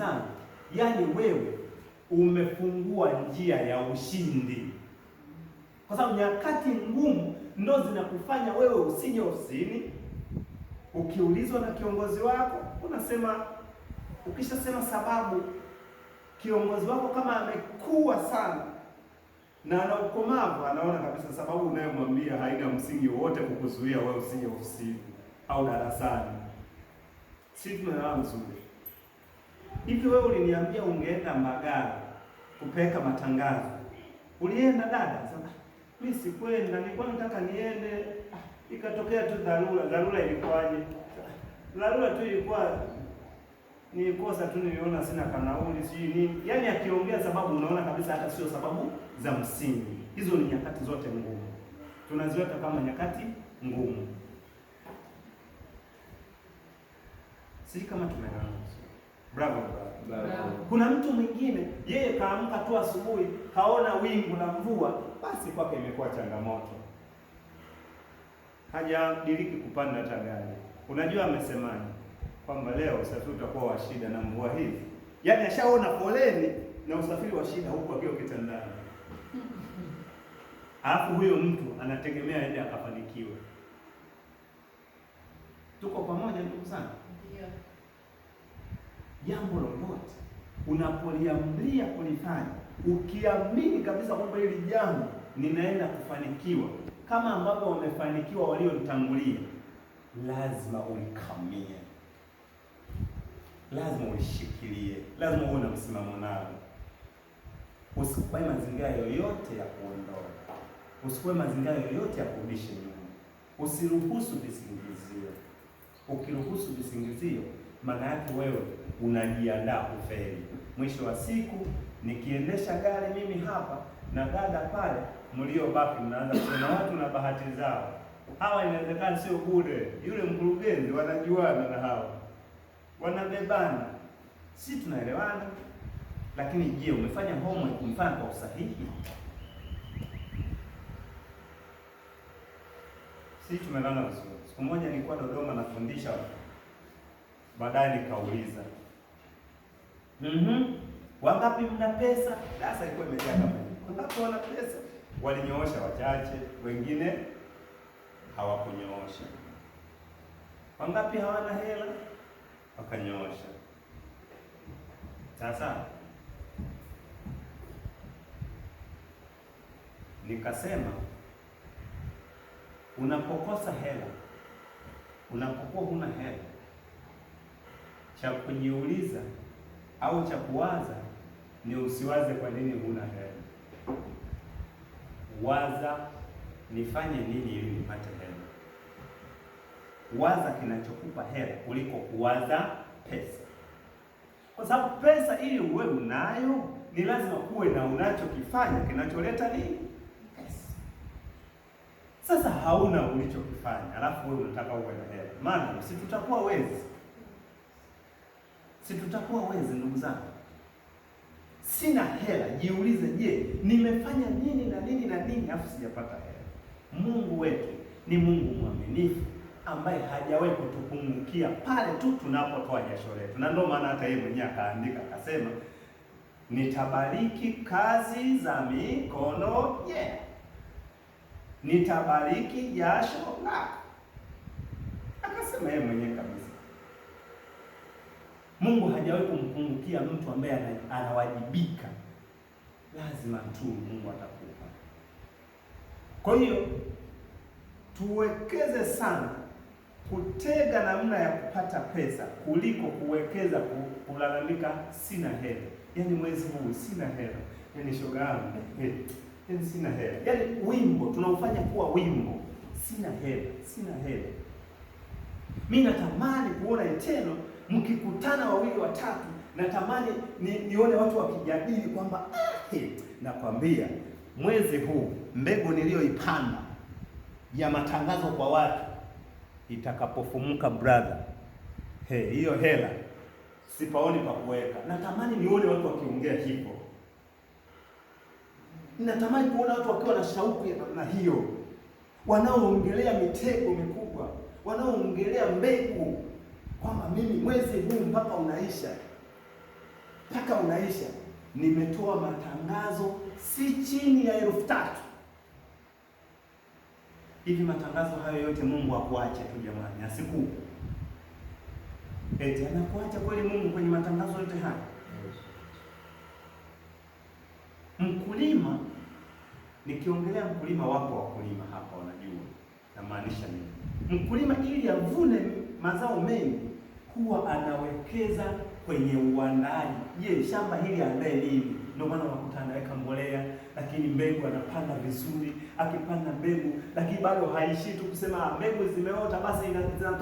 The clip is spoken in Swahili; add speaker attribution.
Speaker 1: zangu, yaani wewe umefungua njia ya ushindi, kwa sababu nyakati ngumu ndo zinakufanya wewe usije ofisini. Ukiulizwa na kiongozi wako unasema, ukishasema sababu, kiongozi wako kama amekuwa sana na ana ukomavu, anaona kabisa sababu unayomwambia haina msingi wowote kukuzuia wewe usije ofisini au darasani. Si tumeelewana vizuri? Hivi wewe uliniambia ungeenda Mbagala kupeka matangazo, ulienda dada? Sasa mimi sikwenda, nilikuwa nataka niende, ikatokea tu dharura. Dharura ilikuwaje? Dharura tu ilikuwa nilikosa tu, niliona sina kanauli sijui nini. Yaani akiongea sababu unaona kabisa hata sio sababu za msingi. Hizo ni nyakati zote ngumu, tunaziweka kama nyakati ngumu. Sisi kama tumeelewana. Bravo, bravo. Kuna mtu mwingine yeye kaamka tu asubuhi kaona wingu la mvua, basi kwake imekuwa changamoto, hajadiriki kupanda hata gari. Unajua amesemaje? Kwamba leo usafiri utakuwa wa shida na mvua hizi. Yaani ashaona foleni na usafiri wa shida huko akiwa kitandani. Alafu huyo mtu anategemea aende akafanikiwe. Tuko pamoja ndugu zangu? Ndio. Jambo lolote unapoliamlia kulifanya, ukiamini kabisa kwamba hili jambo ninaenda kufanikiwa kama ambavyo wamefanikiwa walionitangulia, lazima ulikamie, lazima ulishikilie, lazima uwe na msimamo nalo. Usikubali mazingira yoyote ya kuondoa, usikubali mazingira yoyote ya kurudisha nyuma, usiruhusu visingizio. Ukiruhusu visingizio, maana yake wewe unajiandaa kufeli. Mwisho wa siku nikiendesha gari mimi hapa na dada pale, mliobaki mnaanza kusema watu na bahati zao. Hawa inawezekana sio bure, yule mkurugenzi wanajuana na hawa, wanabebana. Si tunaelewana? Lakini je, umefanya homework, umefanya kwa usahihi? Si tumeelewana vizuri? Siku moja nilikuwa Dodoma nafundisha, baadaye nikauliza, wangapi mna pesa? Sasa ilikuwa imejaa kama hivi. Wangapi wana pesa? Walinyoosha wachache, wengine hawakunyoosha. Wangapi hawana hela? Wakanyoosha. Sasa nikasema, unapokosa hela, unapokuwa huna hela, cha kujiuliza au cha kuwaza ni usiwaze kwa nini huna hela. Waza nifanye nini ili nipate hela. Waza kinachokupa hela kuliko kuwaza pesa, kwa sababu pesa ili uwe unayo ni lazima kuwe na unachokifanya kinacholeta nini? Pesa. Sasa hauna ulichokifanya, alafu wewe unataka uwe na hela, maana si tutakuwa wezi? Si tutakuwa wezi ndugu zangu? Sina hela, jiulize, je, nimefanya nini na nini na nini afu sijapata hela? Mungu wetu ni Mungu mwaminifu ambaye hajawahi kutupungukia pale tu tunapotoa jasho letu. Na ndio maana hata yeye mwenyewe akaandika akasema, nitabariki kazi za mikono yenu, nitabariki jasho lako. Akasema yeye mwenyewe kabisa. Mungu hajawahi kumpungukia mtu ambaye anawajibika. Lazima tu Mungu atakupa. Kwa hiyo tuwekeze sana kutega namna ya kupata pesa kuliko kuwekeza kulalamika sina hela. Yaani mwezi huu sina hela. Yaani shoga yangu, yaani sina hela. Yaani wimbo tunaufanya kuwa wimbo. Sina hela, sina hela. Mimi natamani kuona Eternal mkikutana wawili watatu, natamani nione watu wakijadili kwamba nakwambia mwezi huu mbegu niliyoipanda ya matangazo kwa watu itakapofumuka brother, hiyo hela sipaoni pa kuweka. Natamani nione watu wakiongea hivyo. Natamani kuona watu wakiwa na shauku ya namna hiyo, wanaoongelea mitego mikubwa, wanaoongelea mbegu kwamba mimi mwezi huu mpaka unaisha mpaka unaisha, nimetoa matangazo si chini ya 3,000. Hivi matangazo hayo yote Mungu akuache tu jamani, asikupe. Eti anakuacha kweli Mungu kwenye matangazo yote haya? Mkulima, nikiongelea mkulima, wako wakulima hapa wanajua namaanisha nini. Mkulima ili avune mazao mengi huwa anawekeza kwenye uandaaji. Je, shamba hili andae nini? Ndio maana unakuta anaweka mbolea, lakini mbegu anapanda vizuri. Akipanda mbegu, lakini bado haishi tu kusema mbegu zimeota basi zinatoa